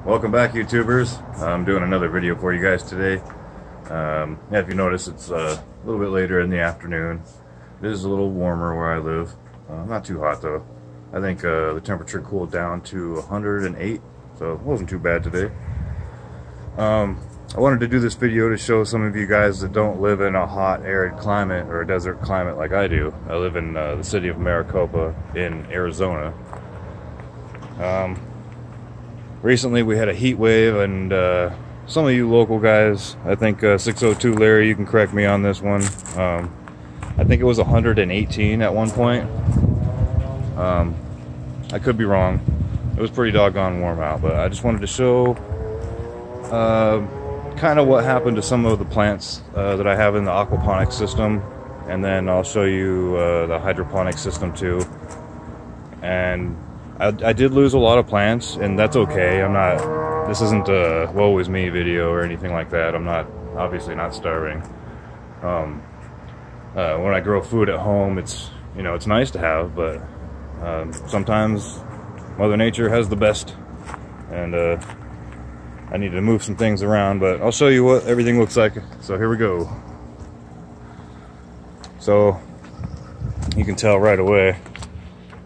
Welcome back, YouTubers. I'm doing another video for you guys today. If you notice, it's a little bit later in the afternoon. It is a little warmer where I live. Not too hot though. I think the temperature cooled down to 108, so it wasn't too bad today. I wanted to do this video to show some of you guys that don't live in a hot, arid climate or a desert climate like I do. I live in the city of Maricopa in Arizona. Recently we had a heat wave, and some of you local guys, I think 602 Larry, you can correct me on this one. I think it was 118 at one point. I could be wrong. It was pretty doggone warm out, but I just wanted to show kind of what happened to some of the plants that I have in the aquaponics system, and then I'll show you the hydroponic system too. And I did lose a lot of plants, and that's okay. I'm not, this isn't a woe is me video or anything like that. I'm not, obviously not starving. When I grow food at home, it's, you know, it's nice to have, but sometimes Mother Nature has the best, and I need to move some things around, but I'll show you what everything looks like. So here we go. So you can tell right away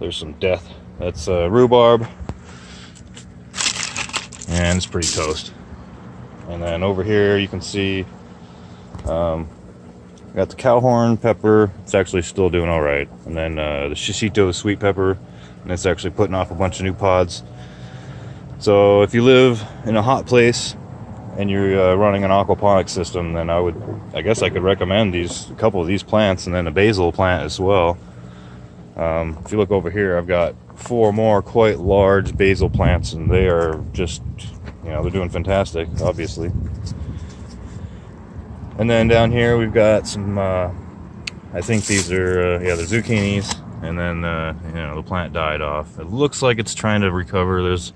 there's some death. That's rhubarb, and it's pretty toast. And then over here you can see got the cowhorn pepper. It's actually still doing all right. And then the shishito sweet pepper, and it's actually putting off a bunch of new pods. So if you live in a hot place and you're running an aquaponics system, then I guess I could recommend a couple of these plants, and then a basil plant as well. If you look over here, I've got 4 more quite large basil plants, and they are just, you know, they're doing fantastic, obviously. And then down here we've got some, I think these are, yeah, the zucchinis, and then, you know, the plant died off. It looks like it's trying to recover. There's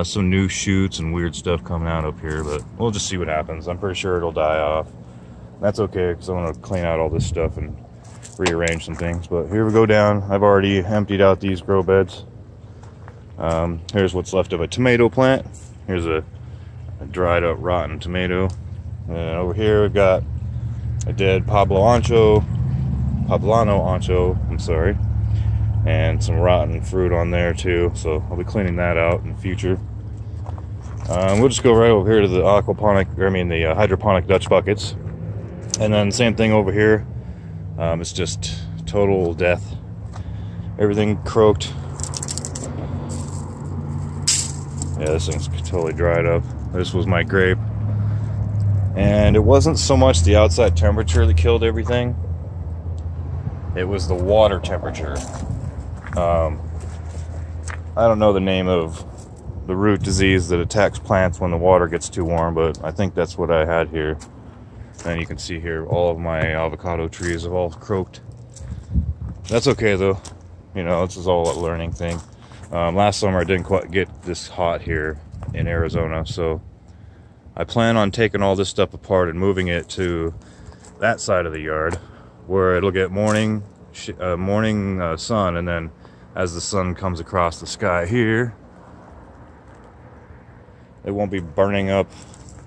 some new shoots and weird stuff coming out up here, but we'll just see what happens. I'm pretty sure it'll die off. That's okay, because I'm going to clean out all this stuff and rearrange some things. But here we go down. I've already emptied out these grow beds. Here's what's left of a tomato plant. Here's a dried up rotten tomato. And over here we've got a dead poblano ancho, I'm sorry, and some rotten fruit on there too, so I'll be cleaning that out in the future. We'll just go right over here to the the hydroponic Dutch buckets, and then same thing over here. It's just total death. Everything croaked. Yeah, this thing's totally dried up. This was my grape, and it wasn't so much the outside temperature that killed everything. It was the water temperature. I don't know the name of the root disease that attacks plants when the water gets too warm, but I think that's what I had here. And you can see here all of my avocado trees have all croaked. That's okay though, you know, this is all a learning thing. Last summer I didn't quite get this hot here in Arizona, so I plan on taking all this stuff apart and moving it to that side of the yard where it'll get morning sun, and then as the sun comes across the sky here, it won't be burning up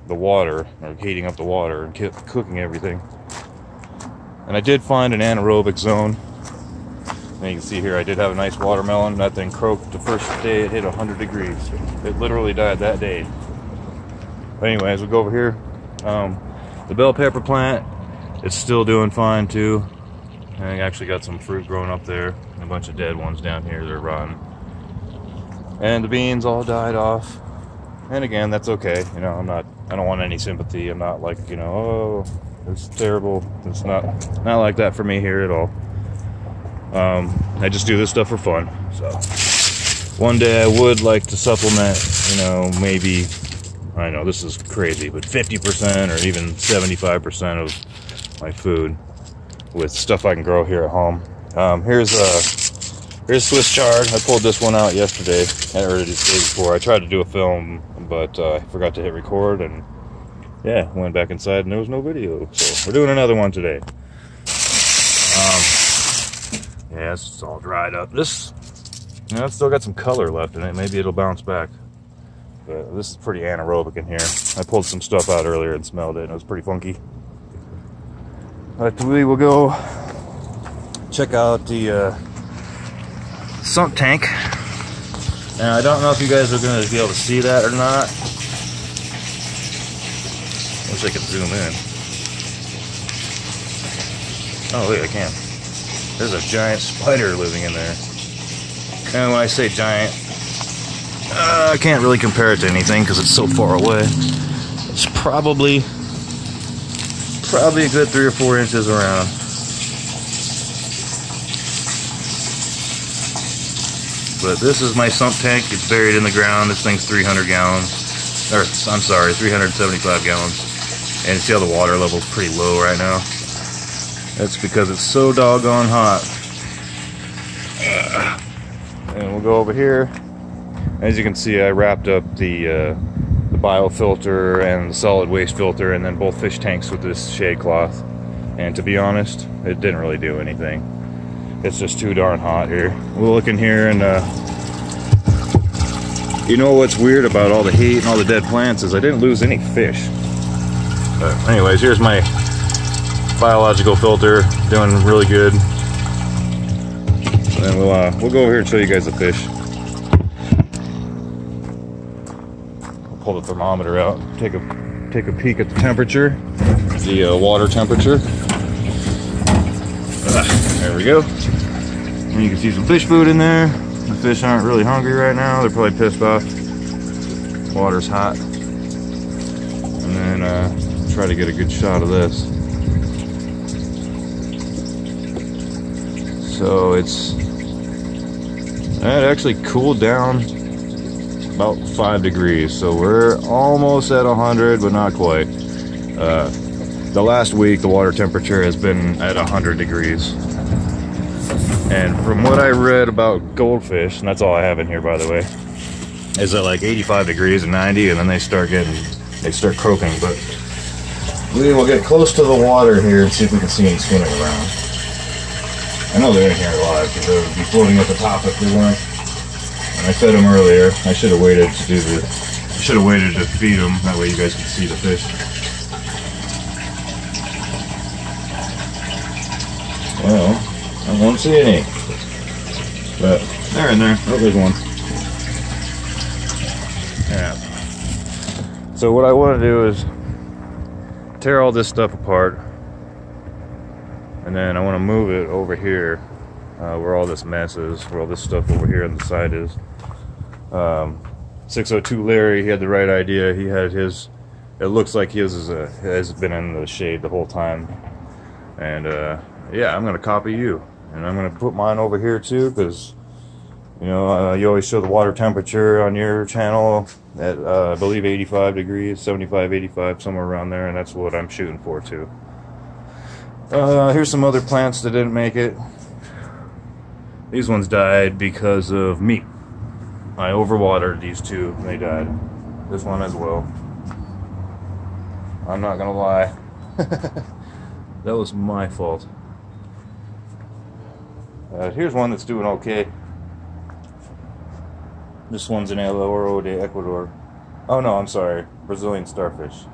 the water or heating up the water and cooking everything. And I did find an anaerobic zone, and you can see here I did have a nice watermelon. That thing croaked the first day it hit 100 degrees. It literally died that day. But anyways, we'll go over here. The bell pepper plant, it's still doing fine too. And I actually got some fruit growing up there, and a bunch of dead ones down here. They're rotten. And the beans all died off. And again, that's okay. You know, I don't want any sympathy. I'm not like, you know, oh, it's terrible. It's not like that for me here at all. I just do this stuff for fun. So one day I would like to supplement, you know, maybe, I know this is crazy, but 50% or even 75% of my food with stuff I can grow here at home. Here's Swiss chard. I pulled this one out yesterday, or the day before. I tried to do a film, but I forgot to hit record, and yeah, went back inside and there was no video. So we're doing another one today. Yeah, it's all dried up. This, you know, it's still got some color left in it. Maybe it'll bounce back. But this is pretty anaerobic in here. I pulled some stuff out earlier and smelled it, and it was pretty funky. But we will go check out the sump tank. And I don't know if you guys are going to be able to see that or not. Wish I could zoom in. Oh, wait, I can. There's a giant spider living in there. And when I say giant, I can't really compare it to anything because it's so far away. It's probably a good 3 or 4 inches around. But this is my sump tank. It's buried in the ground. This thing's 300 gallons. Or, I'm sorry, 375 gallons. And you see how the water level's pretty low right now? That's because it's so doggone hot. And we'll go over here. As you can see, I wrapped up the biofilter and the solid waste filter and then both fish tanks with this shade cloth. And to be honest, it didn't really do anything. It's just too darn hot here. We'll look in here and you know what's weird about all the heat and all the dead plants is I didn't lose any fish. But anyways, here's my biological filter, doing really good. And then we'll go over here and show you guys the fish. I'll pull the thermometer out, take a peek at the temperature, the water temperature. There we go. And you can see some fish food in there. The fish aren't really hungry right now. They're probably pissed off. Water's hot. And then try to get a good shot of this. So it actually cooled down about 5 degrees. So we're almost at 100, but not quite. The last week, the water temperature has been at 100 degrees. And from what I read about goldfish, and that's all I have in here, by the way, is at like 85 degrees and 90, and then they start croaking. But we will get close to the water here and see if we can see any swimming around. I know they're in here alive because they would be floating at the top if they weren't. And I fed them earlier. I should have waited to feed them. That way you guys can see the fish. Well, I won't see any, but they're in there. Oh, there's one. Yeah. So what I want to do is tear all this stuff apart, and then I want to move it over here, where all this mess is, where all this stuff over here on the side is. 602 Larry, he had the right idea. He had his. It looks like his has been in the shade the whole time, and yeah, I'm gonna copy you. And I'm going to put mine over here too, because, you know, you always show the water temperature on your channel at, I believe, 85 degrees, 75, 85, somewhere around there, and that's what I'm shooting for too. Here's some other plants that didn't make it. These ones died because of me. I overwatered these two, and they died. This one as well. I'm not going to lie. That was my fault. Here's one that's doing okay. This one's in El Oro de Ecuador. Oh no, I'm sorry. Brazilian starfish.